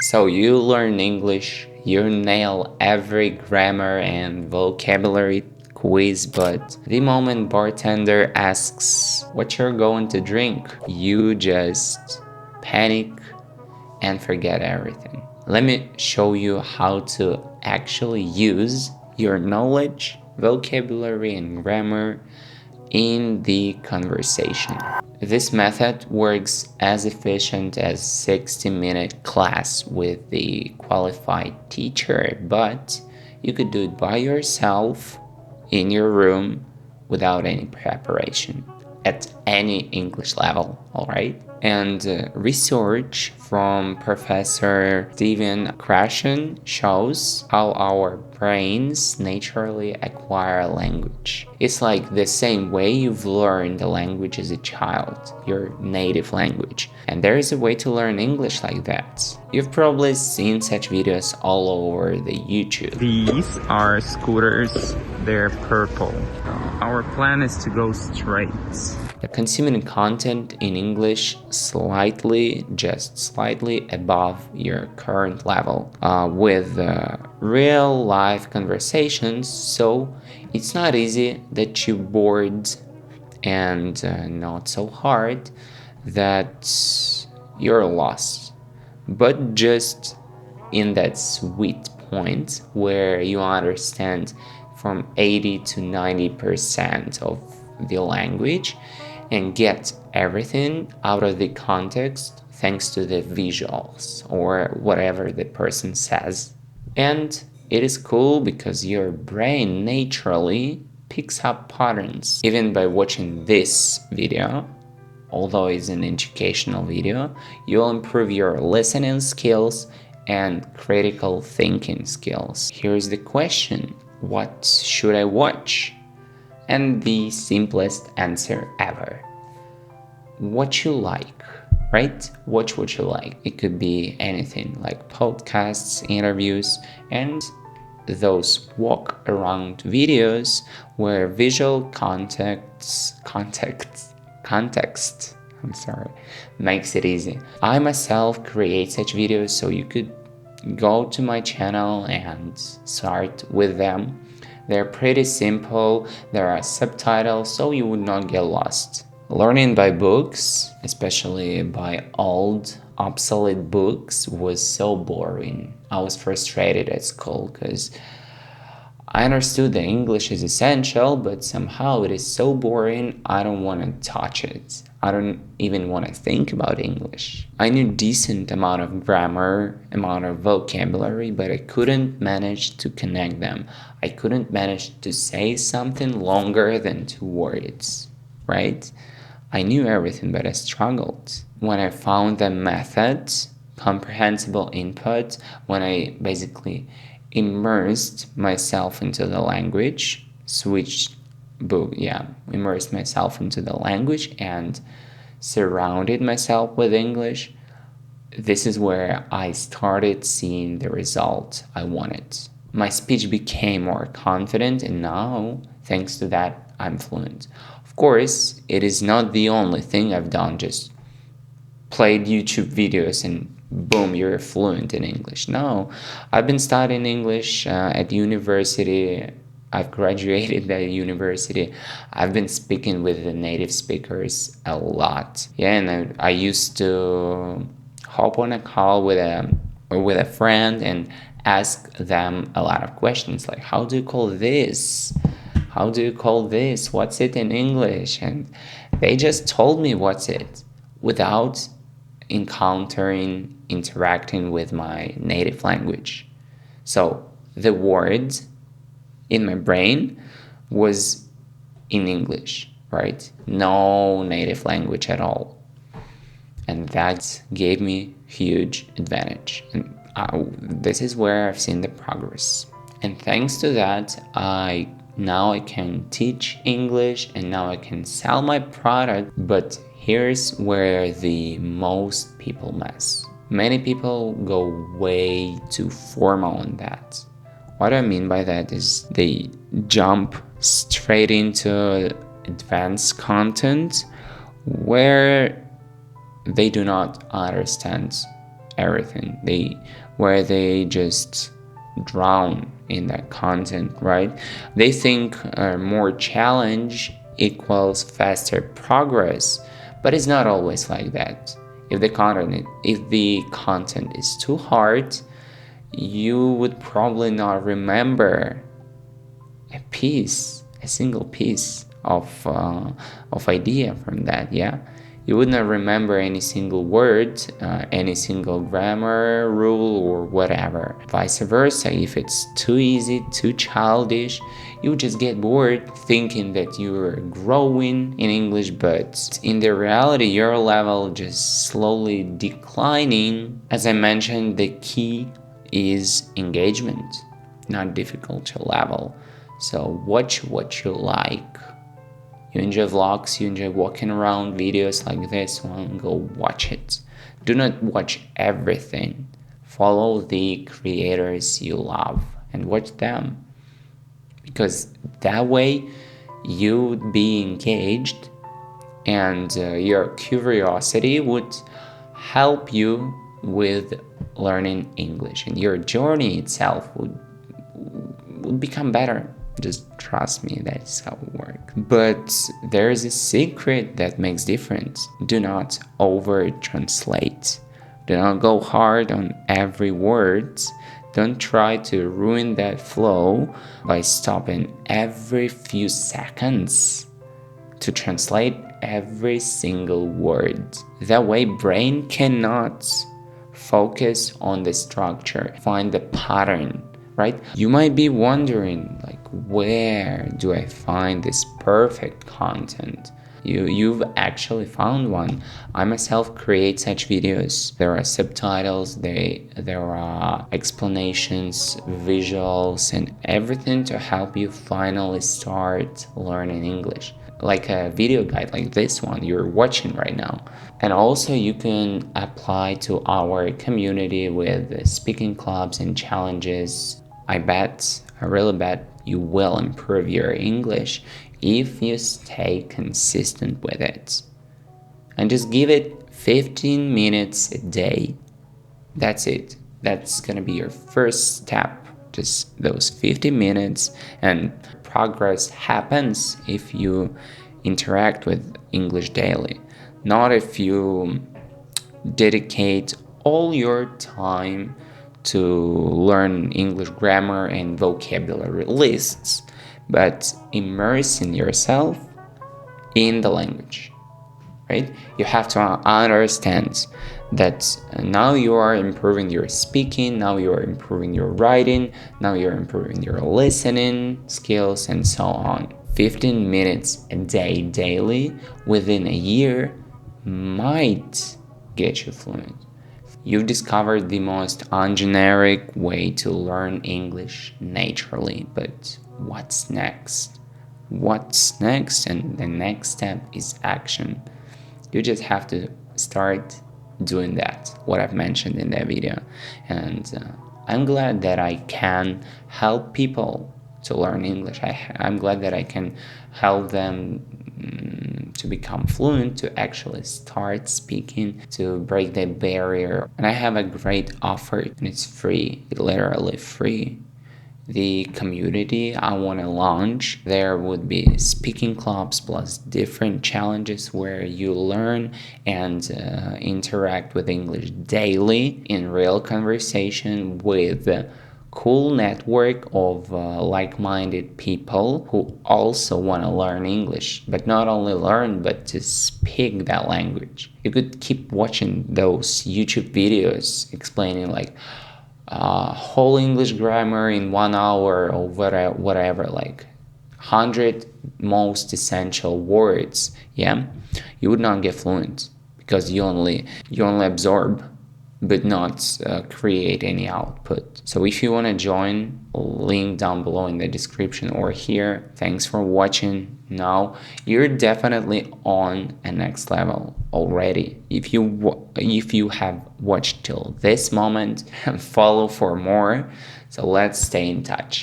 So you learn English, you nail every grammar and vocabulary quiz, but the moment bartender asks what you're going to drink, you just panic and forget everything. Let me show you how to actually use your knowledge, vocabulary, and grammar in the conversation. This method works as efficient as 60-minute class with the qualified teacher, but you could do it by yourself in your room without any preparation at any English level, all right? And research from Professor Steven Krashen shows how our brains naturally acquire language. It's like the same way you've learned a language as a child, your native language. And there is a way to learn English like that. You've probably seen such videos all over the YouTube. These are scooters, they're purple. Our plan is to go straight. Consuming content in English just slightly above your current level with real life conversations, so it's not easy that you're bored and not so hard that you're lost, but just in that sweet point where you understand from 80 to 90% of the language and get everything out of the context thanks to the visuals or whatever the person says. And it is cool because your brain naturally picks up patterns. Even by watching this video, although it's an educational video, you'll improve your listening skills and critical thinking skills. Here's the question: what should I watch? And the simplest answer ever: what you like, right? Watch what you like. It could be anything like podcasts, interviews, and those walk around videos where visual context makes it easy. I myself create such videos, so you could go to my channel and start with them. They're pretty simple, there are subtitles, so you would not get lost. Learning by books, especially by old, obsolete books, was so boring. I was frustrated at school because I understood that English is essential, but somehow it is so boring, I don't want to touch it. I don't even want to think about English. I knew decent amount of grammar, amount of vocabulary, but I couldn't manage to connect them. I couldn't manage to say something longer than 2 words, right? I knew everything, but I struggled. When I found the method, comprehensible input, when I basically immersed myself into the language, immersed myself into the language and surrounded myself with English, this is where I started seeing the result I wanted. My speech became more confident, and now, thanks to that, I'm fluent. Of course, it is not the only thing I've done, just played YouTube videos and boom, you're fluent in English. No, I've been studying English at university. I've graduated at university. I've been speaking with the native speakers a lot. Yeah, and I used to hop on a call with a friend and ask them a lot of questions like, how do you call this? How do you call this? What's it in English? And they just told me what's it without interacting with my native language. So the words in my brain was in English, right? No native language at all. And that gave me huge advantage. And this is where I've seen the progress. And thanks to that, now I can teach English and now I can sell my product. But here's where the most people mess. Many people go way too formal on that. What I mean by that is they jump straight into advanced content where they do not understand everything. They just drown in that content, right? They think more challenge equals faster progress, but it's not always like that. If the content is too hard, you would probably not remember a single piece of idea from that. Yeah, you would not remember any single word, any single grammar rule or whatever. Vice versa, if it's too easy, too childish, you just get bored thinking that you're growing in English, but in the reality your level just slowly declining. As I mentioned, the key is engagement, not difficulty level. So watch what you like. You enjoy vlogs, you enjoy walking around, videos like this one, go watch it. Do not watch everything. Follow the creators you love and watch them, because that way you would be engaged, and your curiosity would help you with learning English, and your journey itself would become better. Just trust me, that's how it works. But there is a secret that makes difference. Do not over translate. Do not go hard on every word. Don't try to ruin that flow by stopping every few seconds to translate every single word. That way brain cannot focus on the structure, find the pattern, right? You might be wondering, like, where do I find this perfect content? You've actually found one. I myself create such videos. There are subtitles, there are explanations, visuals, and everything to help you finally start learning English. Like a video guide like this one you're watching right now. And also you can apply to our community with speaking clubs and challenges. I really bet you will improve your English if you stay consistent with it. And just give it 15 minutes a day. That's it. That's gonna be your first step. Just those 50 minutes, and progress happens if you interact with English daily, not if you dedicate all your time to learn English grammar and vocabulary lists, but immersing yourself in the language, right? You have to understand that now you are improving your speaking, now you are improving your writing, now you're improving your listening skills, and so on. 15 minutes a day daily within a year might get you fluent. You've discovered the most ungeneric way to learn English naturally, but what's next? What's next? And the next step is action. You just have to start doing that, what I've mentioned in that video. And I'm glad that I can help people to learn English. I'm glad that I can help them to become fluent, to actually start speaking, to break the barrier. And I have a great offer, and it's free, literally free. The community I want to launch, there would be speaking clubs plus different challenges where you learn and interact with English daily in real conversation with cool network of like-minded people who also want to learn English, but not only learn, but to speak that language. You could keep watching those YouTube videos explaining like whole English grammar in 1 hour or whatever, like 100 most essential words. Yeah, you would not get fluent because you only absorb but not create any output. So if you want to join, link down below in the description or here. Thanks for watching. Now you're definitely on a next level already. If you have watched till this moment, follow for more. So let's stay in touch.